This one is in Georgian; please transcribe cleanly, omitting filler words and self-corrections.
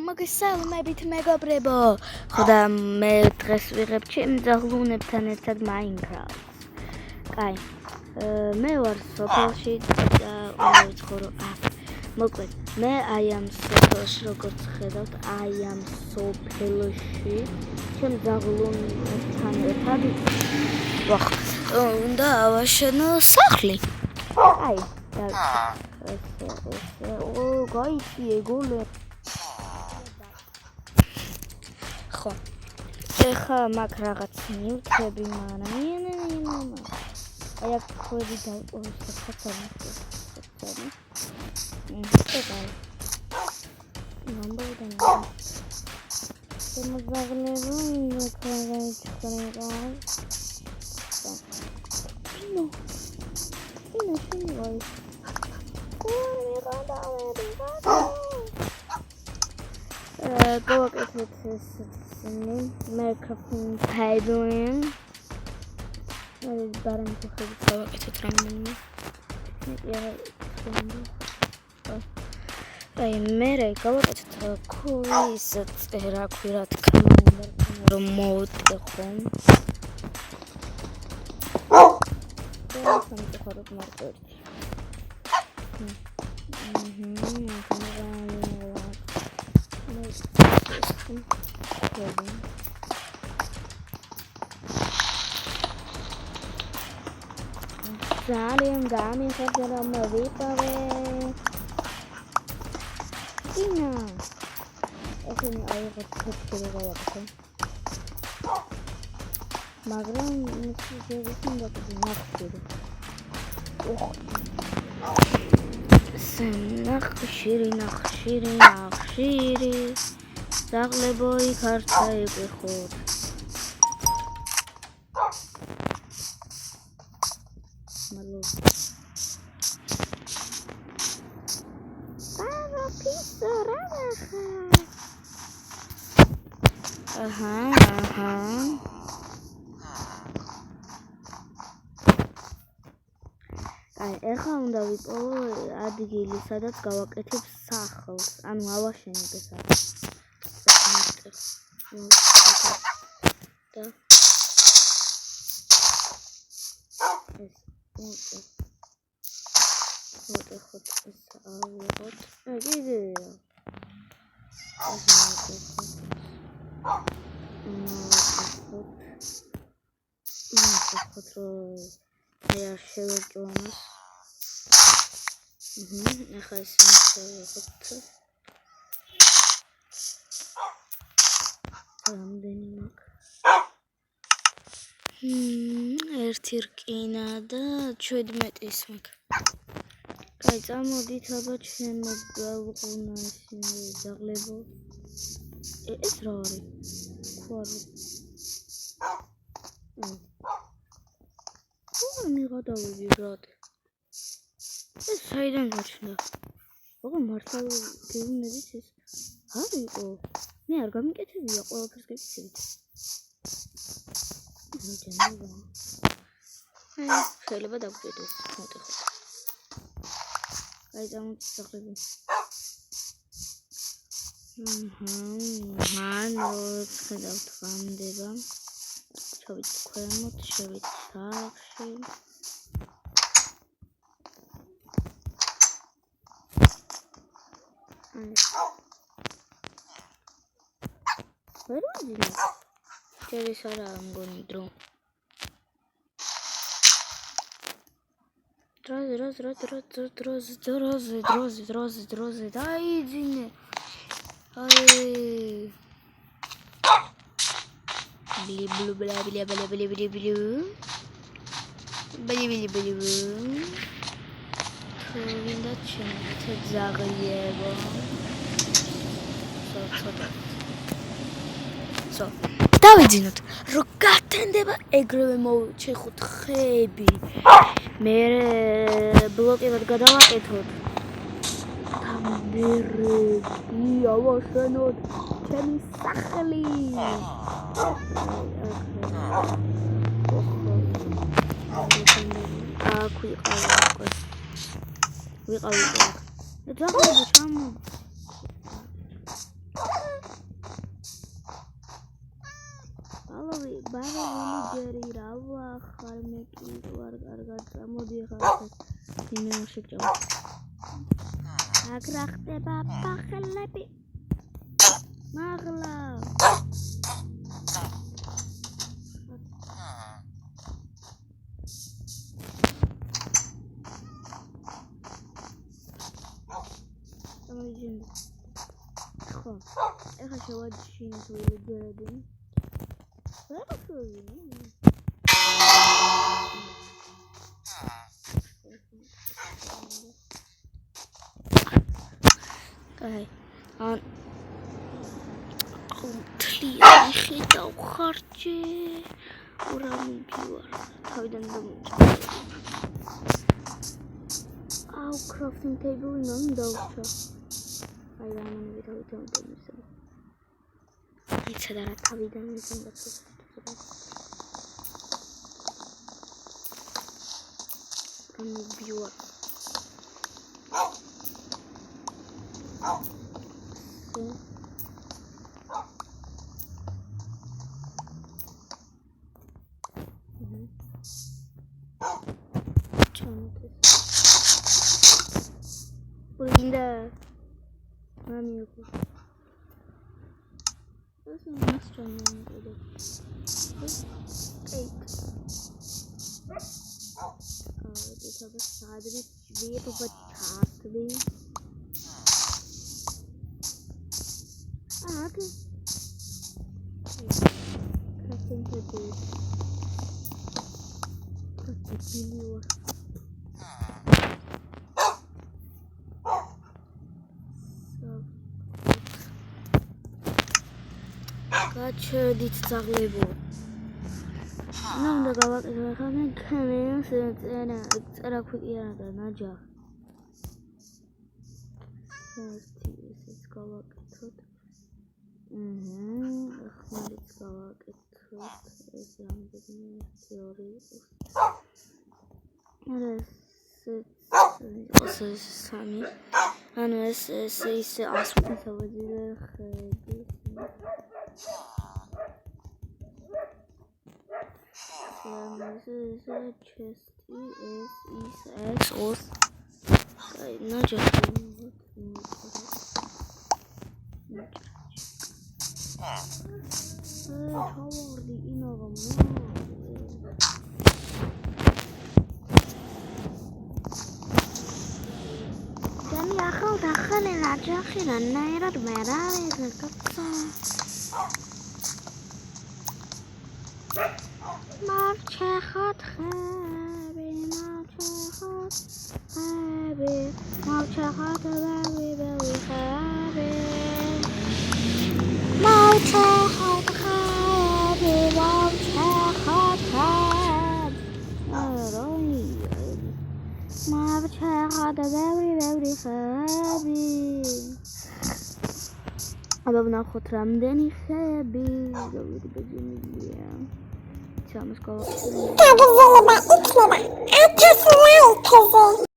მოგესალმებით მეგობრებო. ხოდა მე დღეს ვიღებ ჩემ ძაღლუნებთან ერთად Minecraft-ს. კაი. მე ვარ სოფელში და ვიცხოვრო. მოკლედ, მე აი ამ სოფელში როგორც ხედავთ, აი ამ სოფელში ჩემ ძაღლუნებთან ერთად უნდა ავაშენო სახლი. აი, გაიწიე გოლე. ხო. ეხა მაგ რაღაც ნივთები მაგრამ აი აქ ხვები დავყოლოს ხაცარი. ეხა. ნამდვილად. შემოძაღლებო იქნება. გავაკეთეთ ეს Minecraft Pavilion. ეს ბარემ ხებით გავაკეთეთ რამდენიმე. აი მე გავაკეთეთ ქულის წერა რა თქმა უნდა რომ მოვტეხო. სამწუხაროდ მარტო ერთი. ძალიან გამიხარდა რომ ვიყავე. ინა. ესენი აიღოთ ხეთქերը გავაკეთე. მაგრამ ის უნდა გახდე. ნახშირი ძაღლებო იქ არცა იყიხოთ. ეხლა უნდა ვიპოვო ადგილი, სადაც გავაკეთებ სახლს, ანუ ავაშენებ ეს არის. ეხლა ეს მოვიღოთ. რამდენი მაქვს? ერთი რკინა და 17-ის მაქვს. კაი, წამოდით აბა ჩემო გავყუნა ისინი ძაღლებო. ეს რა არის? ხوارი. მიღადავები რატე? ეს საიდან გაჩნდა? აბა მართლა გეუბნებით ეს არ იყო? მე არ გამიკეთებია ყველაფერს გეკეთებით. შეიძლება დაგვიდეს მოტეხოთ. აი წამოდი ძაღლები. მან ხედავთ ვამდება. ჩავით ქვემოთ, შევით სახლში. ვერ ვიძინე. ჯერის არა მგონი დრო. დროზე დაიძინე. აი. ბლიბლუ. ვინდა ჩემი ძაღლიებო. დავიძინოთ, რომ გათენდება ეგრევე მოვჩეხოთ ხეები. მე ბლოკებად გადავაკეთოთ. ავაშენოთ ჩემი სახლი. აქ ვიყავი. ძაღლები ჩამო. ბაღელი ჯერი რავა ხარ მე კი ვარ კარგად წამოდი ხარ იმენ შეგჭამ აგრა ხდება ბაღელები მაღლა ხო ეხლა შევაჩინე თუ ილიგერადინ აი ან თლიანი ხედავ ხარჯე ურა მიგივარ თავიდან დამოჭრა აუ crafting table ნამ დავუჩა აი რამე თავიდან დამისა იცა და რა თავიდან მიზენდა რამე ბიوار Linda, mami, eu sou muito estranho, eu tava passada, eu veio pra bater também. Ah, que tem que ter. Que pilha. Გაჩერდით ძაღლებო. რა უნდა გავაკეთო ახლა მე კამერას წერა ქვია და ნაჯახ. ესეც გავაკეთოთ. ახლა ის გავაკეთოთ. ეს რამდენი თეორია. ეს სამი. ანუ ეს ასვენთავაზი ხედი. This is a chesty is os. No just how are the innovum? Jami akhal dakhal najakhina nairad merare zakatsa. Mavchekhat khabi Mavchekhat baby khabi Mavchekhat khabi Mavchekhat baby khabi აბა ვნახოთ რამდენი ხეები გავიდი ბეჯინია ჩამოსკო.